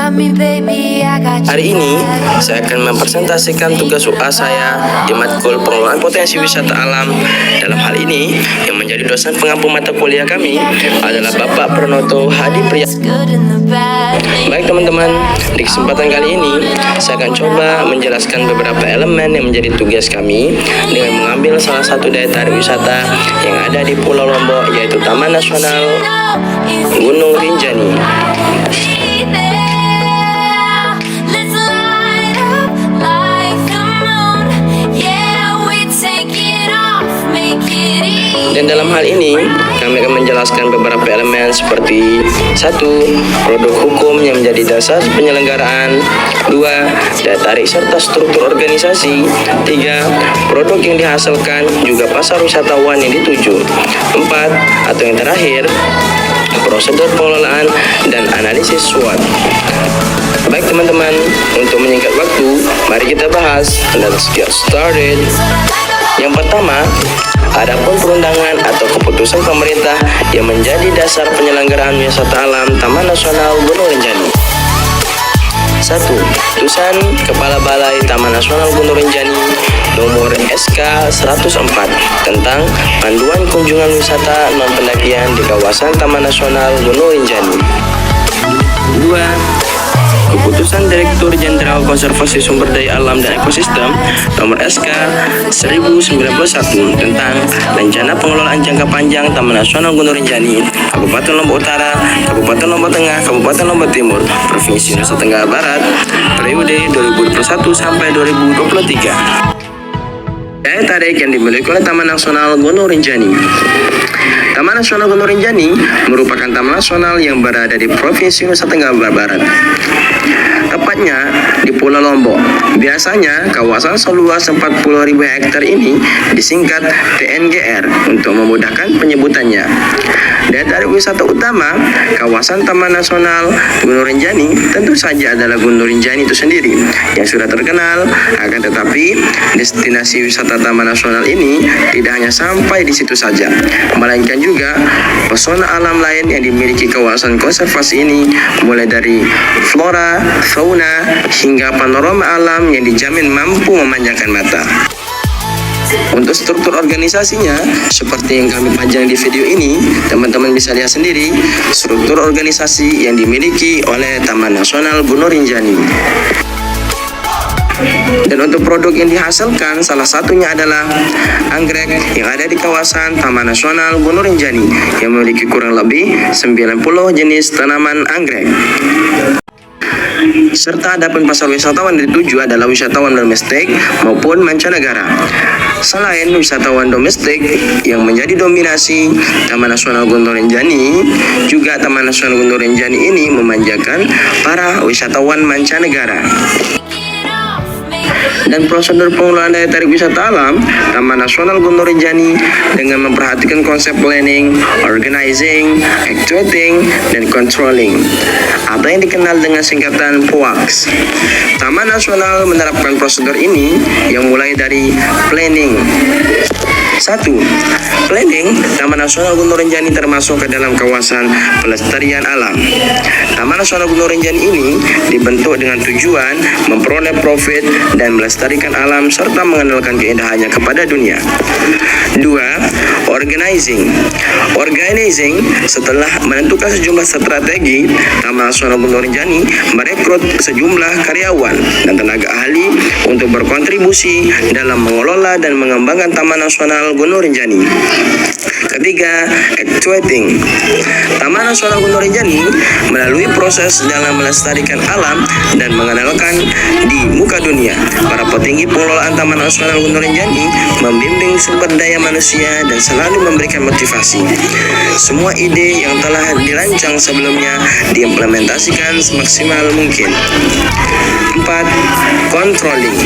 Hari ini saya akan mempresentasikan tugas UA saya di matkul pengelolaan potensi wisata alam. Dalam hal ini, yang menjadi dosen pengampu mata kuliah kami adalah Bapak Pranoto Hadi Priya. Baik teman-teman, di kesempatan kali ini saya akan coba menjelaskan beberapa elemen yang menjadi tugas kami dengan mengambil salah satu daya tarik wisata yang ada di Pulau Lombok, yaitu Taman Nasional Gunung Rinjani. Dan dalam hal ini, kami akan menjelaskan beberapa elemen seperti 1. Produk hukum yang menjadi dasar penyelenggaraan. 2. Daya tarik serta struktur organisasi. 3. Produk yang dihasilkan, juga pasar wisatawan yang dituju. 4. Atau yang terakhir, prosedur pengelolaan dan analisis SWOT. Baik teman-teman, untuk menyingkat waktu, mari kita bahas. Let's get started. Yang pertama, adapun perundangan atau keputusan pemerintah yang menjadi dasar penyelenggaraan wisata alam Taman Nasional Gunung Rinjani. 1. Putusan Kepala Balai Taman Nasional Gunung Rinjani nomor SK 104 tentang panduan kunjungan wisata non-pendakian di kawasan Taman Nasional Gunung Rinjani. 2. Keputusan Direktur Jenderal Konservasi Sumber Daya Alam dan Ekosistem nomor SK 1091 tentang rencana pengelolaan jangka panjang Taman Nasional Gunung Rinjani, Kabupaten Lombok Utara, Kabupaten Lombok Tengah, Kabupaten Lombok Timur, Provinsi Nusa Tenggara Barat, periode 2021 sampai 2023. Daya tarik yang dimiliki oleh Taman Nasional Gunung Rinjani. Taman Nasional Gunung Rinjani merupakan taman nasional yang berada di Provinsi Nusa Tenggara Barat, tepatnya di Pulau Lombok. Biasanya kawasan seluas 40.000 hektar ini disingkat TNGR untuk memudahkan penyebutannya. Daya tarik wisata utama kawasan Taman Nasional Gunung Rinjani tentu saja adalah Gunung Rinjani itu sendiri yang sudah terkenal. Akan tetapi, destinasi wisata Taman Nasional ini tidak hanya sampai di situ saja, melainkan juga pesona alam lain yang dimiliki kawasan konservasi ini, mulai dari flora, fauna, hingga panorama alam yang dijamin mampu memanjakan mata. Untuk struktur organisasinya, seperti yang kami pajang di video ini, teman-teman bisa lihat sendiri struktur organisasi yang dimiliki oleh Taman Nasional Gunung Rinjani. Dan untuk produk yang dihasilkan, salah satunya adalah anggrek yang ada di kawasan Taman Nasional Gunung Rinjani yang memiliki kurang lebih 90 jenis tanaman anggrek. Serta adapun pasar wisatawan yang dituju adalah wisatawan domestik maupun mancanegara. Selain wisatawan domestik yang menjadi dominasi Taman Nasional Gunung Rinjani, juga Taman Nasional Gunung Rinjani ini memanjakan para wisatawan mancanegara. Dan prosedur pengelolaan daya tarik wisata alam Taman Nasional Gunung Rinjani dengan memperhatikan konsep planning, organizing, actuating, dan controlling, atau yang dikenal dengan singkatan POAX. Taman Nasional menerapkan prosedur ini yang mulai dari planning. 1. Planning. Taman Nasional Gunung Rinjani termasuk ke dalam kawasan pelestarian alam. Taman Nasional Gunung Rinjani ini dibentuk dengan tujuan memperoleh profit dan melestarikan alam serta mengenalkan keindahannya kepada dunia. 2. Organizing. Organizing. Setelah menentukan sejumlah strategi, Taman Nasional Gunung Rinjani merekrut sejumlah karyawan dan tenaga ahli untuk berkontribusi dalam mengelola dan mengembangkan Taman Nasional Gunung Rinjani. Ketiga, actuating. Taman Nasional Gunung Rinjani melalui proses dalam melestarikan alam dan mengenalkan di muka dunia. Para petinggi pengelolaan Taman Nasional Gunung Rinjani membimbing sumber daya manusia dan selalu memberikan motivasi. Semua ide yang telah dirancang sebelumnya diimplementasikan semaksimal mungkin. 4. Controlling.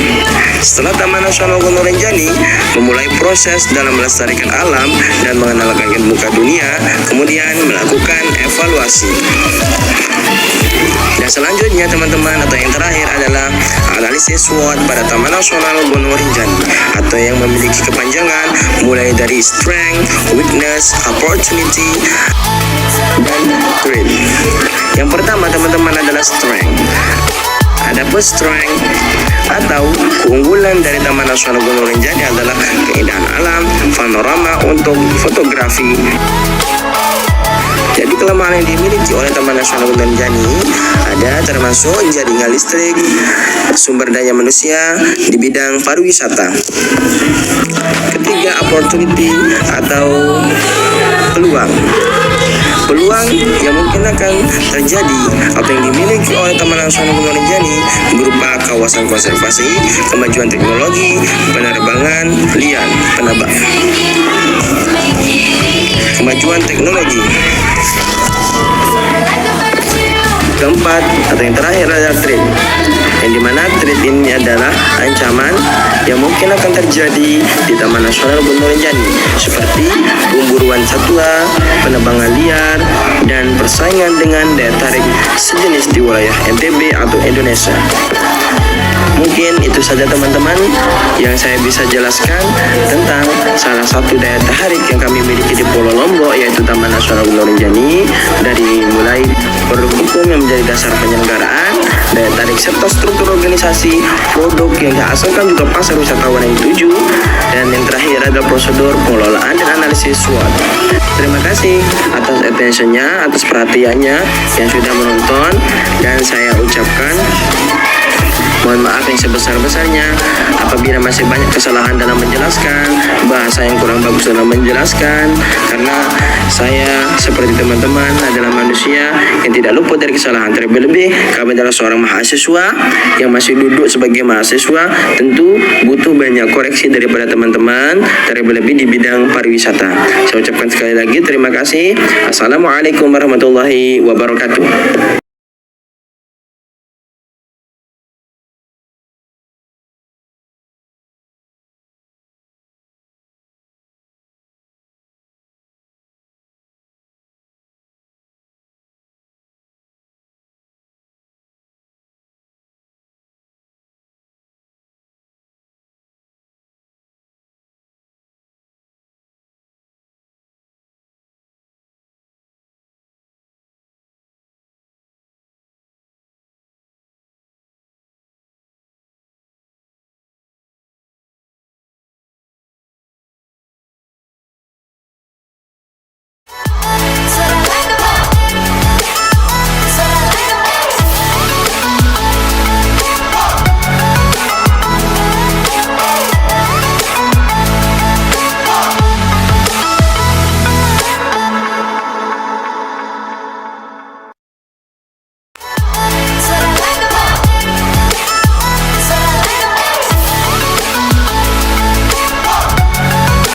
Setelah Taman Nasional Gunung Rinjani memulai proses dalam melestarikan alam dan mengenalkan ke muka dunia, kemudian melakukan evaluasi. Dan selanjutnya teman-teman, atau yang terakhir adalah analisis SWOT pada Taman Nasional Gunung Rinjani, atau yang memiliki kepanjangan mulai dari strength, weakness, opportunity, dan trait. Yang pertama teman-teman adalah strength. Adapun strength atau keunggulan dari Taman Nasional Gunung Rinjani adalah keindahan alam, panorama untuk fotografi. Jadi kelemahan yang dimiliki oleh Taman Nasional Gunung Rinjani ada termasuk jaringan listrik, sumber daya manusia di bidang pariwisata. Ketiga, opportunity atau peluang. Peluang yang mungkin akan terjadi atau yang dimiliki oleh Taman Nasional Gunung Rinjani berupa kawasan konservasi, kemajuan teknologi, penerbangan liar, kemajuan teknologi. Keempat atau yang terakhir adalah trait, yang dimana trait ini adalah ancaman yang mungkin akan terjadi di Taman Nasional Gunung Rinjani seperti pemburuan satwa, penebangan liar, dan persaingan dengan daya tarik sejenis di wilayah NTB atau Indonesia. Mungkin itu saja teman-teman yang saya bisa jelaskan tentang salah satu daya tarik yang kami miliki di Pulau Lombok, yaitu Taman Nasional Gunung Rinjani, dari mulai produk hukum yang menjadi dasar penyelenggaraan, daya tarik serta struktur organisasi, produk yang dihasilkan juga pasar wisatawan yang dituju, dan yang terakhir adalah prosedur pengelolaan dan analisis SWOT. Terima kasih atas attention-nya, atas perhatiannya yang sudah menonton, dan saya ucapkan mohon maaf yang sebesar-besarnya apabila masih banyak kesalahan dalam menjelaskan, bahasa yang kurang bagus dalam menjelaskan, karena saya seperti teman-teman adalah manusia yang tidak luput dari kesalahan. Terlebih-lebih kami adalah seorang mahasiswa yang masih duduk sebagai mahasiswa, tentu butuh banyak koreksi daripada teman-teman, terlebih-lebih di bidang pariwisata. Saya ucapkan sekali lagi terima kasih. Assalamualaikum warahmatullahi wabarakatuh.